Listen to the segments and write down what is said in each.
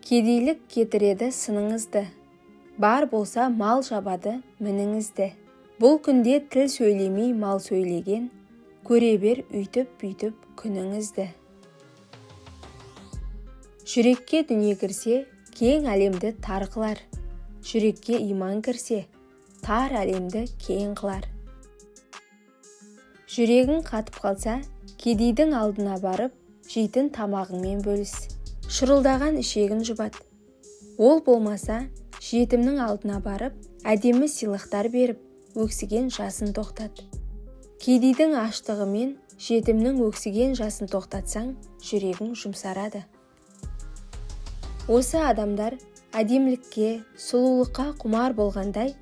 Кедейлік кетіреді сыныңызды, бар болса мал жабады мініңізді. Бұл күнде тіл сөйлемей мал сөйлеген, көре бер үйтіп-бүйтіп күніңізді. Жүрекке дүние кірсе, кең әлемді тар қылар. Жүрекке иман кірсе, тар әлемді кең қылар. Жүрегің қатып қалса, кедейдің алдына барып, жейтін тамағыңмен бөліс. Шырылдаған ішегін жұбат. Ол болмаса, жетімнің алдына барып, әдемі сыйлықтар беріп, өксіген жасын тоқтат. Кедейдің аштығымен жетімнің өксіген жасын тоқтатсаң, жүрегің жұмсарады. Осы адамдар әдемілікке, сұлулыққа құмар болғандай,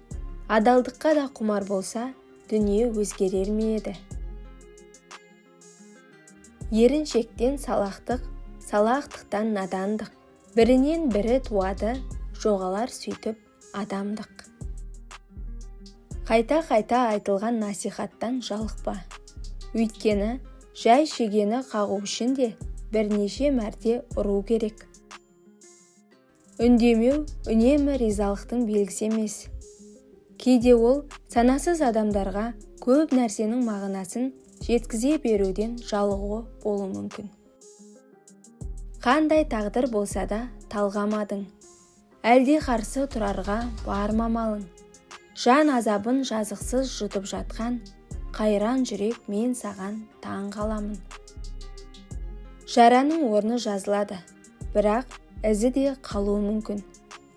адалдыққа да құмар болса, дүние өзгерер ме еді? Еріншектен салақтық, салақтықтан надандық. Бірінен бірі туады, жоғалар сөйтіп адамдық. Қайта-қайта айтылған насихаттан жалықпа. Өйткені жай шегені қағу үшін де бірнеше мәрте ұру керек. Үндемеу үнемі ризалықтың белгісі емес. Кейде ол санасыз адамдарға көп нәрсенің мағынасын жеткізе беруден жалығуы болуы мүмкін. Қандай тағдыр болса да талғамадың. Әлде қарсы тұрарға бармамалың. Жан азабын жазықсыз жұтып жатқан, қайран жүрек мен саған таң қаламын. Жараның орны жазылады, бірақ ізі де қалуы мүмкін.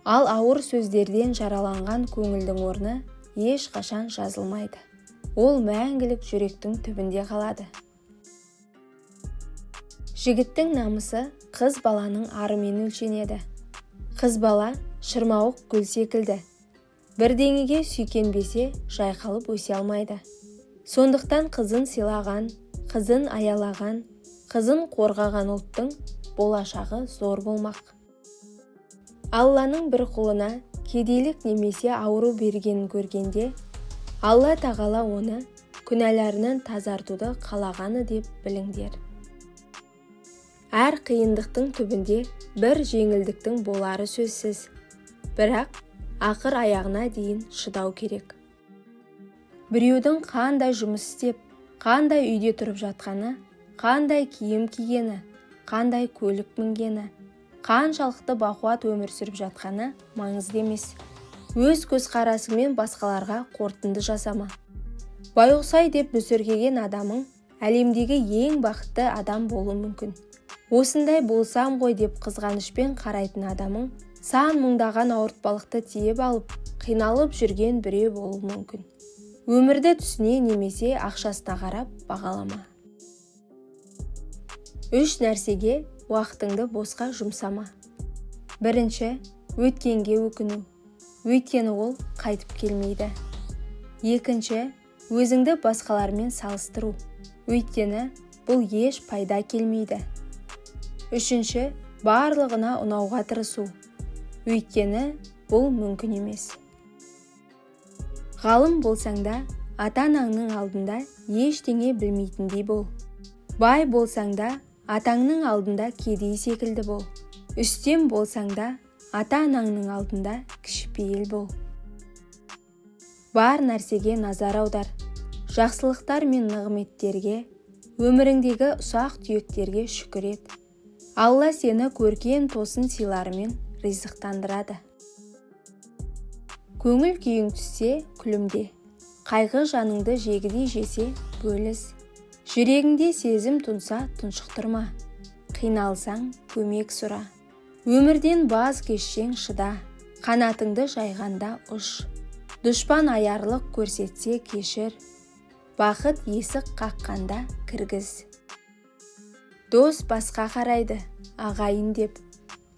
Ал ауыр сөздерден жараланған көңілдің орны ешқашан жазылмайды. Ол мәңгілік жүректің түбінде қалады. Жігіттің намысы қыз баланың арымен өлшенеді. Қыз бала шырмауық гүл секілді. Бірдеңеге сүйкенбесе жайқалып өсе алмайды. Сондықтан қызын сыйлаған, қызын аялаған, қызын қорғаған ұлттың болашағы зор болмақ. Алланың бір құлына кедейлік немесе ауру бергенін көргенде, Алла тағала оны күнәларынан тазартуды қалағаны деп біліңдер. Әр қиындықтың түбінде бір жеңілдіктің болары сөзсіз. Бірақ ақыр аяғына дейін шыдау керек. Біреудің қандай жұмыс істеп, қандай үйде тұрып жатқаны, қандай киім кигені, қандай көлік мінгені, қаншалықты бақуат өмір сүріп жатқаны маңызды емес. Өз көзқарасыңмен басқаларға қорытынды жасама. Байғұсай деп мүсіркеген адамың әлемдегі ең бақытты адам болуы мүмкін. Осындай болсам ғой деп қызғанышпен қарайтын адамың сан мыңдаған ауыртпалықты тиеп алып, қиналып жүрген біреу болуы мүмкін. Өмірді түсіне немесе ақшасына қарап бағалама. 3 нәрсеге уақытыңды босқа жұмсама. Бірінші, өткенге өкіну. Өйткені ол қайтып келмейді. Екінші, өзіңді басқалармен салыстыру. Өйткені бұл еш пайда келмейді. Үшінші, барлығына ұнауға тырысу. Өйткені бұл мүмкін емес. Ғалым болсаң да, ата-анаңның алдында ештеңе білмейтіндей бол. Бай болсаң да, атаңның алдында кедей секілді бол. Үстем болсаң да, ата-анаңның алдында кішіпейіл бол. Бар нәрсеге назар аудар. Жақсылықтар мен нығметтерге, өміріңдегі ұсақ түйектерге шүкір ет. Алла сені көркем тосын сыйларымен ризықтандырады. Көңіл күйің түссе, күлімде. Қайғы жаныңды жегідей жесе, бөліс. Жүрегіңде сезім тұнса, тұншықтырма. Қиналсаң, көмек сұра. Өмірден баз кешсең шыда. Қанатыңды жайғанда ұш. Дұшпан аярлық көрсетсе кешір. Бақыт есік қаққанда кіргіз. Дос басқа қарайды, ағайын деп.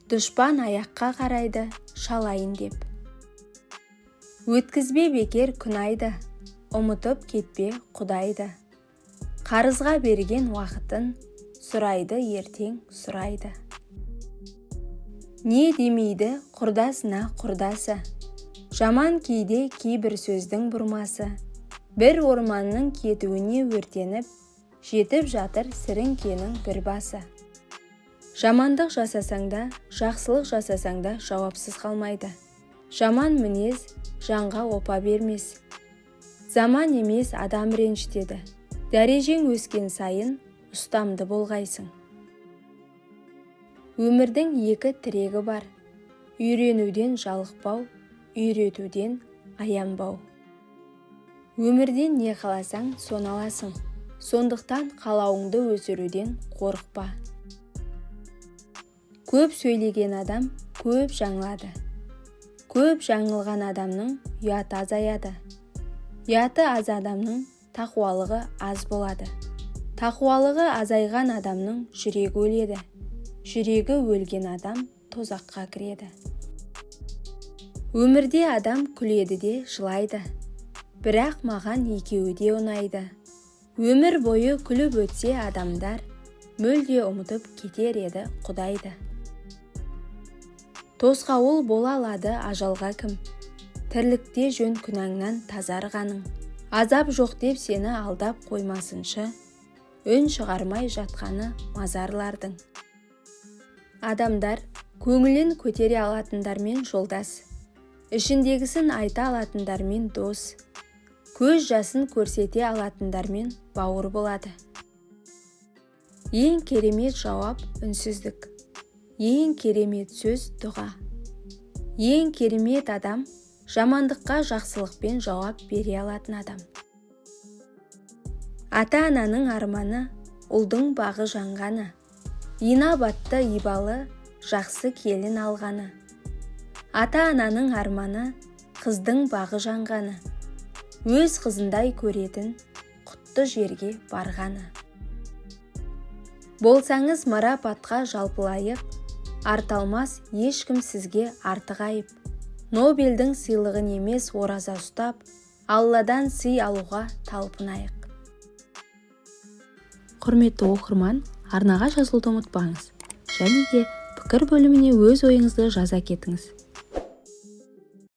Дұшпан аяққа қарайды, шалайын деп. Өткізбе бекер күн айды, ұмытып кетпе Құдайды. Қарызға берген уақытын сұрайды ертең сұрайды. Не демейді құрдасына құрдасы. Жаман кейде кейбір сөздің бұрмасы. Бір орманның кетуіне өртеніп, жетіп жатыр сіріңкенің бір басы. Жамандық жасасаң да, жақсылық жасасаң да жауапсыз қалмайды. Жаман мінез жанға опа бермес. Заман емес адам ренжітеді. Дәрежең өскен сайын ұстамды болғайсың. Өмірдің екі тірегі бар. Үйренуден жалықпау, үйретуден аянбау. Өмірден не қаласаң, соны аласың. Сондықтан қалауыңды өсіруден қорықпа. Көп сөйлеген адам көп жаңылады. Көп жаңылған адамның ұяты азаяды. Ұяты аз адамның тақуалығы аз болады. Тақуалығы азайған адамның жүрегі өледі. Жүрегі өлген адам тозаққа кіреді. Өмірде адам күледі де жылайды. Бірақ маған екеуі де ұнайды. Өмір бойы күліп өтсе адамдар, мүлде ұмытып кетер еді Құдайды. Тосқауыл бола алады ажалға кім? Тірлікте жөн күнәңнан тазарғаның. Азап жоқ деп сені алдап қоймасыншы, үн шығармай жатқаны мазарлардың. Адамдар көңілін көтере алатындармен жолдас, ішіндегісін айта алатындармен дос, көз жасын көрсете алатындармен бауыр болады. Ең керемет жауап үнсіздік. Ең керемет сөз дұға. Ең керемет адам жамандыққа жақсылықпен жауап бере алатын адам. Ата-ананың арманы ұлдың бағы жанғаны. Инабатты ибалы жақсы келін алғаны. Ата-ананың арманы қыздың бағы жанғаны. Өз қызындай көретін құтты жерге барғаны. Болсаңыз марапатқа жалпылайық, арталмас ешкім сізге артық айып. Нобельдің сыйлығын емес ораза ұстап, Алладан сый алуға талпынайық. Құрметті оқырман, арнаға жазылуды ұмытпаңыз. Және де пікір бөліміне өз ойыңызды жаза кетіңіз.